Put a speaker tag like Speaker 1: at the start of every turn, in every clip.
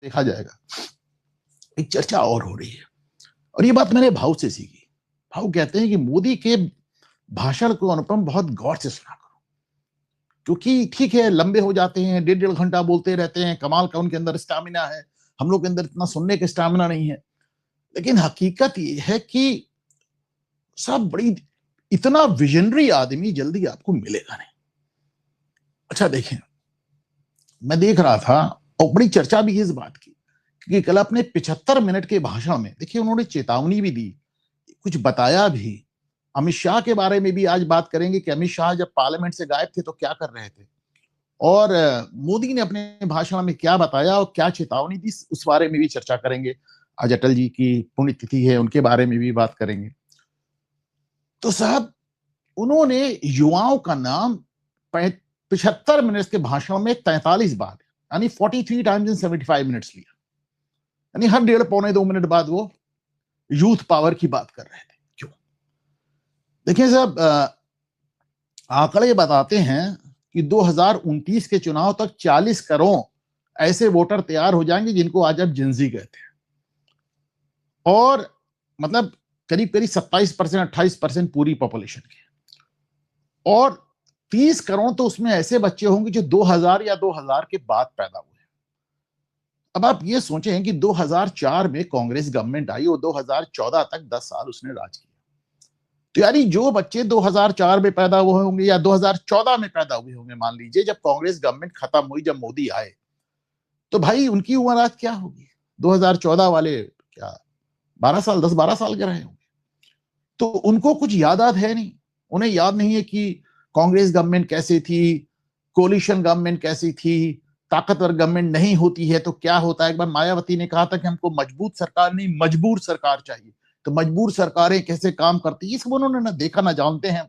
Speaker 1: देखा जाएगा। एक चर्चा और हो रही है और ये बात मैंने भाव से सीखी। भाव कहते हैं कि मोदी के भाषण को अनुपम बहुत गौर से सुना करो, क्योंकि ठीक है लंबे हो जाते हैं, डेढ़ डेढ़ घंटा बोलते रहते हैं, कमाल का उनके अंदर स्टैमिना है, हम लोग के अंदर इतना सुनने का स्टैमिना नहीं है। लेकिन हकीकत ये है कि सब बड़ी इतना विजनरी आदमी जल्दी आपको मिलेगा नहीं। अच्छा देखें, मैं देख रहा था और बड़ी चर्चा भी इस बात की कि कल अपने 75 मिनट के भाषण में देखिए उन्होंने चेतावनी भी दी, कुछ बताया भी। अमित शाह के बारे में भी आज बात करेंगे कि अमित शाह जब पार्लियामेंट से गायब थे तो क्या कर रहे थे, और मोदी ने अपने भाषण में क्या बताया और क्या चेतावनी दी, उस बारे में भी चर्चा करेंगे। आज अटल जी की पुण्यतिथि है, उनके बारे में भी बात करेंगे। तो साहब उन्होंने युवाओं का नाम 75 मिनट के भाषण में 43 बार, यानी 43 टाइम्स इन 75 मिनट्स लिया, यानी हर डेढ़ पौने 2 मिनट बाद वो यूथ पावर की बात कर रहे थे। क्यों? देखिए साहब, आंकड़े बताते हैं कि 2029 के चुनाव तक 40 करोड़ ऐसे वोटर तैयार हो जाएंगे जिनको आज आप जिंजी कहते हैं, और मतलब करीब करीब 27% 28% पूरी पॉपुलेशन की, और 30 करोड़ तो उसमें ऐसे बच्चे होंगे जो 2000 या 2000 के बाद पैदा हुए। अब आप ये सोचें कि 2004 में कांग्रेस गवर्नमेंट आई और 2014 तक 10 साल उसने राज किया, तो यानी जो बच्चे 2004 में पैदा हुए होंगे या 2014 में पैदा हुए होंगे, मान लीजिए जब कांग्रेस गवर्नमेंट खत्म हुई, जब मोदी आए, तो भाई उनकी उम्र आज क्या होगी? 2014 वाले क्या 12 साल 10-12 साल के रहे होंगे। तो उनको कुछ याद है नहीं, उन्हें याद नहीं है कि कांग्रेस गवर्नमेंट कैसे थी, कोलिशन गवर्नमेंट कैसी थी, ताकतवर गवर्नमेंट नहीं होती है तो क्या होता है। एक बार मायावती ने कहा था कि हमको मजबूत सरकार नहीं मजबूर सरकार चाहिए, तो मजबूर सरकारें कैसे काम करती है ये सब उन्होंने ना देखा ना जानते हैं।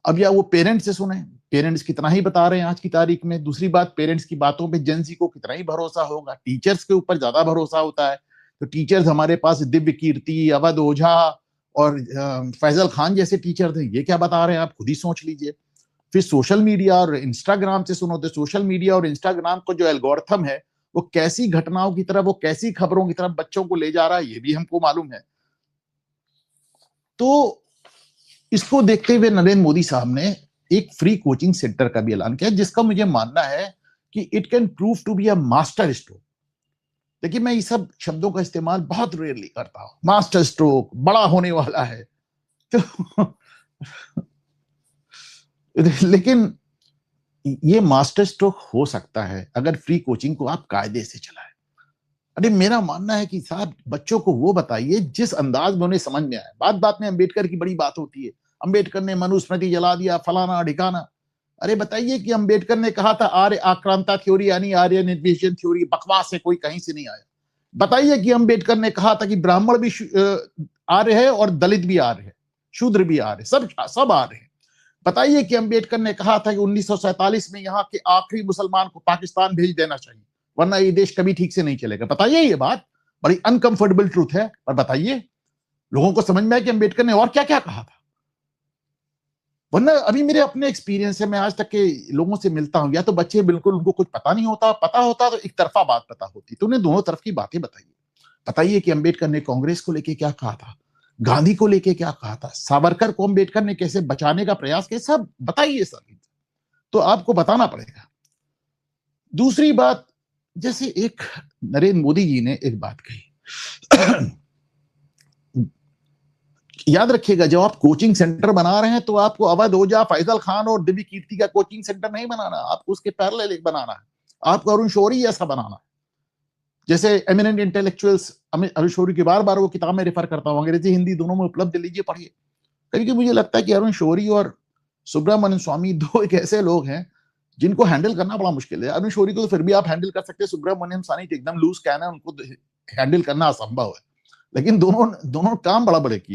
Speaker 1: अब या वो पेरेंट्स से सुने, पेरेंट्स कितना ही बता रहे हैं आज की तारीख में। दूसरी बात, पेरेंट्स की बातों पे जेंजी को कितना ही भरोसा होगा, टीचर्स के ऊपर ज्यादा भरोसा होता है। तो टीचर्स हमारे पास दिव्य कीर्ति, अवध ओझा और फैजल खान जैसे टीचर थे, ये क्या बता रहे हैं आप खुद ही सोच लीजिए। फिर सोशल मीडिया और इंस्टाग्राम से सुनो, तो सोशल मीडिया और इंस्टाग्राम को जो एल्गोरिथम है वो कैसी घटनाओं की तरफ, वो कैसी खबरों की तरफ बच्चों को ले जा रहा है, ये भी हमको मालूम है। तो इसको देखते हुए नरेंद्र मोदी साहब ने एक फ्री कोचिंग सेंटर का भी ऐलान किया, जिसका मुझे मानना है कि it can prove to be a master stroke. देखिए मैं इस सब शब्दों का इस्तेमाल बहुत रेयरली करता हूं, मास्टर स्ट्रोक, बड़ा होने वाला है तो लेकिन ये मास्टर स्ट्रोक हो सकता है अगर फ्री कोचिंग को आप कायदे से चलाएं। अरे मेरा मानना है कि साहब बच्चों को वो बताइए जिस अंदाज में उन्हें समझ में आए। बात बात में अंबेडकर की बड़ी बात होती है, अंबेडकर ने मनुस्मृति जला दिया, फलाना ढिकाना। अरे बताइए कि अंबेडकर ने कहा था आर्य आक्रांता थ्योरी यानी आर्य निर्विशन थ्योरी बकवास है, कोई कहीं से नहीं आया। बताइए कि अंबेडकर ने कहा था कि ब्राह्मण भी आर्य है और दलित भी आर्य है, शूद्र भी आर्य, सब आर्य है। बताइए कि अंबेडकर ने कहा था कि 1947 में यहाँ के आखिरी मुसलमान को पाकिस्तान भेज देना चाहिए, वरना ये देश कभी ठीक से नहीं चलेगा। बताइए, ये बात बड़ी अनकंफर्टेबल ट्रूथ है, पर बताइए लोगों को समझ में आए कि अंबेडकर ने और क्या क्या कहा था। वरना अभी मेरे अपने एक्सपीरियंस है, मैं आज तक के लोगों से मिलता हूं, या तो बच्चे बिल्कुल उनको कुछ पता नहीं होता, पता होता तो एक तरफा बात पता होती, तो उन्हें दोनों तरफ की बातें बताइए। बताइए कि अंबेडकर ने कांग्रेस को लेके क्या कहा था, गांधी को लेके क्या कहा था, सावरकर को अंबेडकर ने कैसे बचाने का प्रयास किया, सब बताइए। सब तो आपको बताना पड़ेगा। दूसरी बात, जैसे एक नरेंद्र मोदी जी ने एक बात कही याद रखिएगा, जब आप कोचिंग सेंटर बना रहे हैं तो आपको अवध ओझा, फैजल खान और दिव्य कीर्ति का कोचिंग सेंटर नहीं बनाना, आपको उसके पैरेलल एक बनाना है। आपको अरुण शौरी ऐसा बनाना है, जैसे एमिनेंट इंटेलेक्चुअल्स। अरुण शौरी की बार बार वो किताब में रेफर करता हूं, अंग्रेजी हिंदी दोनों में उपलब्ध, लीजिए पढ़िए। क्योंकि मुझे लगता है कि अरुण शौरी और सुब्रमण्यम स्वामी दो एक ऐसे लोग हैं जिनको हैंडल करना बड़ा मुश्किल है। अरुण शौरी को तो फिर भी आप हैंडल कर सकते हैं, सुब्रमण्यम स्वामी एकदम लूज कैन है, उनको हैंडल करना असंभव है। लेकिन दोनों काम बड़ा बड़े किए।